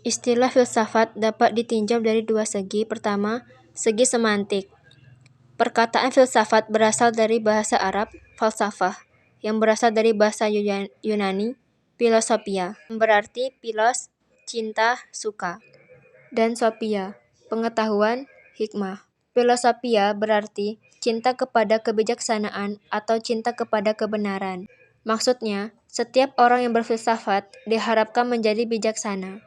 Istilah filsafat dapat ditinjau dari dua segi. Pertama, segi semantik. Perkataan filsafat berasal dari bahasa Arab, falsafah, yang berasal dari bahasa Yunani, philosophia, yang berarti philos, cinta, suka, dan sophia, pengetahuan, hikmah. Philosophia berarti cinta kepada kebijaksanaan atau cinta kepada kebenaran. Maksudnya, setiap orang yang berfilsafat diharapkan menjadi bijaksana.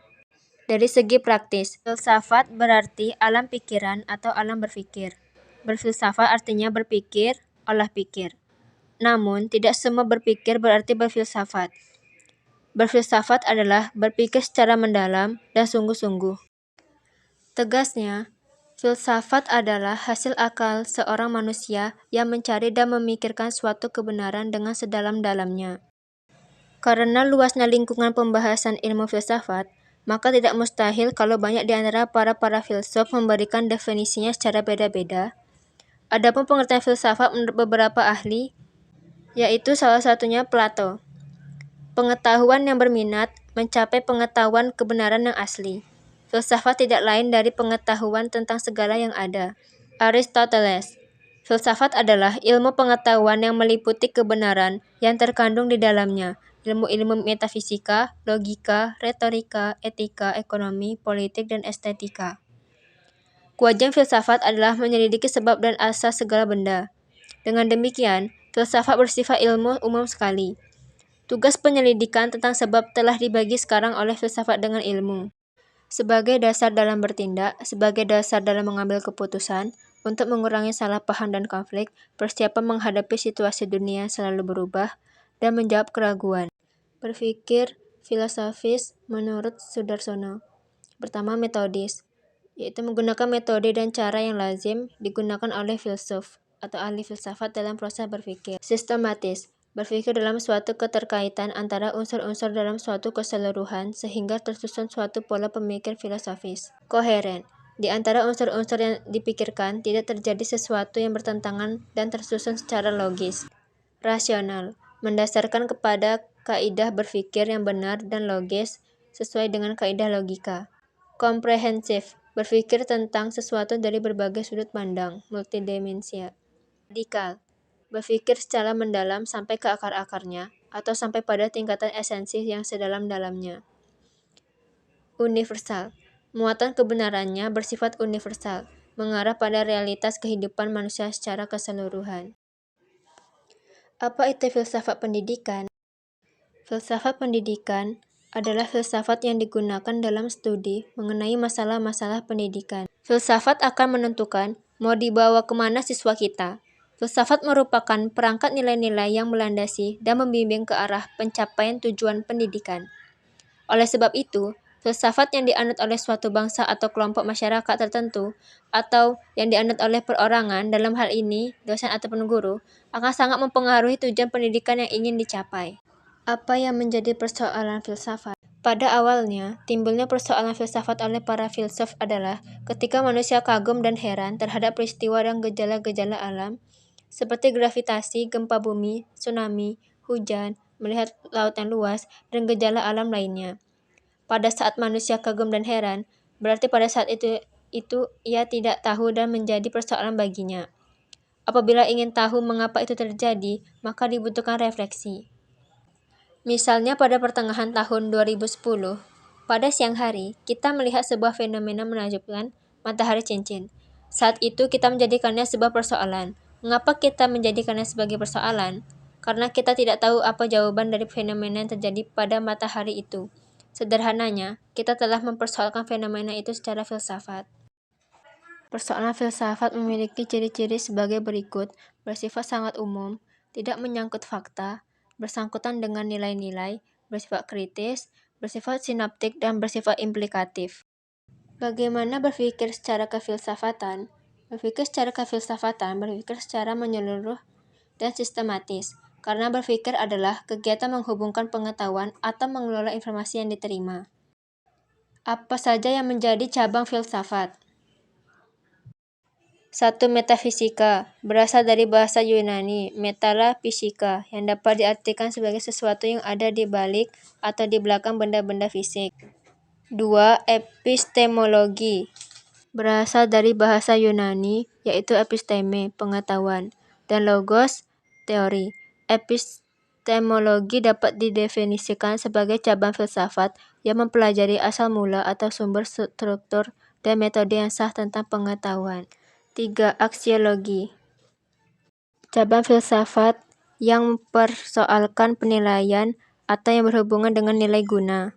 Dari segi praktis, filsafat berarti alam pikiran atau alam berpikir. Berfilsafat artinya berpikir, olah pikir. Namun, tidak semua berpikir berarti berfilsafat. Berfilsafat adalah berpikir secara mendalam dan sungguh-sungguh. Tegasnya, filsafat adalah hasil akal seorang manusia yang mencari dan memikirkan suatu kebenaran dengan sedalam-dalamnya. Karena luasnya lingkungan pembahasan ilmu filsafat, maka tidak mustahil kalau banyak di antara para filsuf memberikan definisinya secara beda-beda. Adapun pengertian filsafat menurut beberapa ahli, yaitu salah satunya Plato. Pengetahuan yang berminat mencapai pengetahuan kebenaran yang asli. Filsafat tidak lain dari pengetahuan tentang segala yang ada. Aristoteles. Filsafat adalah ilmu pengetahuan yang meliputi kebenaran yang terkandung di dalamnya. Ilmu-ilmu metafisika, logika, retorika, etika, ekonomi, politik, dan estetika. Kewajiban filsafat adalah menyelidiki sebab dan asas segala benda. Dengan demikian, filsafat bersifat ilmu umum sekali. Tugas penyelidikan tentang sebab telah dibagi sekarang oleh filsafat dengan ilmu. Sebagai dasar dalam bertindak, sebagai dasar dalam mengambil keputusan, untuk mengurangi salah paham dan konflik, persiapan menghadapi situasi dunia yang selalu berubah, dan menjawab keraguan. Berpikir filosofis menurut Sudarsono. Pertama, metodis, yaitu menggunakan metode dan cara yang lazim digunakan oleh filsuf atau ahli filsafat dalam proses berpikir. Sistematis, berpikir dalam suatu keterkaitan antara unsur-unsur dalam suatu keseluruhan sehingga tersusun suatu pola pemikir filosofis. Koheren, di antara unsur-unsur yang dipikirkan tidak terjadi sesuatu yang bertentangan dan tersusun secara logis. Rasional, mendasarkan kepada kaidah berpikir yang benar dan logis sesuai dengan kaidah logika. Komprehensif, berpikir tentang sesuatu dari berbagai sudut pandang, multidimensia. Radikal, berpikir secara mendalam sampai ke akar-akarnya, atau sampai pada tingkatan esensi yang sedalam-dalamnya. Universal, muatan kebenarannya bersifat universal, mengarah pada realitas kehidupan manusia secara keseluruhan. Apa itu filsafat pendidikan? Filsafat pendidikan adalah filsafat yang digunakan dalam studi mengenai masalah-masalah pendidikan. Filsafat akan menentukan mau dibawa kemana siswa kita. Filsafat merupakan perangkat nilai-nilai yang melandasi dan membimbing ke arah pencapaian tujuan pendidikan. Oleh sebab itu, filsafat yang dianut oleh suatu bangsa atau kelompok masyarakat tertentu, atau yang dianut oleh perorangan, dalam hal ini dosen ataupun guru, akan sangat mempengaruhi tujuan pendidikan yang ingin dicapai. Apa yang menjadi persoalan filsafat? Pada awalnya, timbulnya persoalan filsafat oleh para filsuf adalah ketika manusia kagum dan heran terhadap peristiwa dan gejala-gejala alam, seperti gravitasi, gempa bumi, tsunami, hujan, melihat laut yang luas, dan gejala alam lainnya. Pada saat manusia kagum dan heran, berarti pada saat itu ia tidak tahu dan menjadi persoalan baginya. Apabila ingin tahu mengapa itu terjadi, maka dibutuhkan refleksi. Misalnya pada pertengahan tahun 2010, pada siang hari, kita melihat sebuah fenomena menakjubkan, matahari cincin. Saat itu kita menjadikannya sebuah persoalan. Mengapa kita menjadikannya sebagai persoalan? Karena kita tidak tahu apa jawaban dari fenomena yang terjadi pada matahari itu. Sederhananya, kita telah mempersoalkan fenomena itu secara filsafat. Persoalan filsafat memiliki ciri-ciri sebagai berikut, bersifat sangat umum, tidak menyangkut fakta, bersangkutan dengan nilai-nilai, bersifat kritis, bersifat sinoptik, dan bersifat implikatif. Bagaimana berpikir secara kefilsafatan? Berpikir secara kefilsafatan berpikir secara menyeluruh dan sistematis, karena berpikir adalah kegiatan menghubungkan pengetahuan atau mengelola informasi yang diterima. Apa saja yang menjadi cabang filsafat? 1. Metafisika, berasal dari bahasa Yunani, metala fisika, yang dapat diartikan sebagai sesuatu yang ada di balik atau di belakang benda-benda fisik. 2. Epistemologi. Berasal dari bahasa Yunani, yaitu episteme, pengetahuan, dan logos, teori. Epistemologi dapat didefinisikan sebagai cabang filsafat yang mempelajari asal mula atau sumber, struktur, dan metode yang sah tentang pengetahuan. 3. Aksiologi. Cabang filsafat yang mempersoalkan penilaian atau yang berhubungan dengan nilai guna.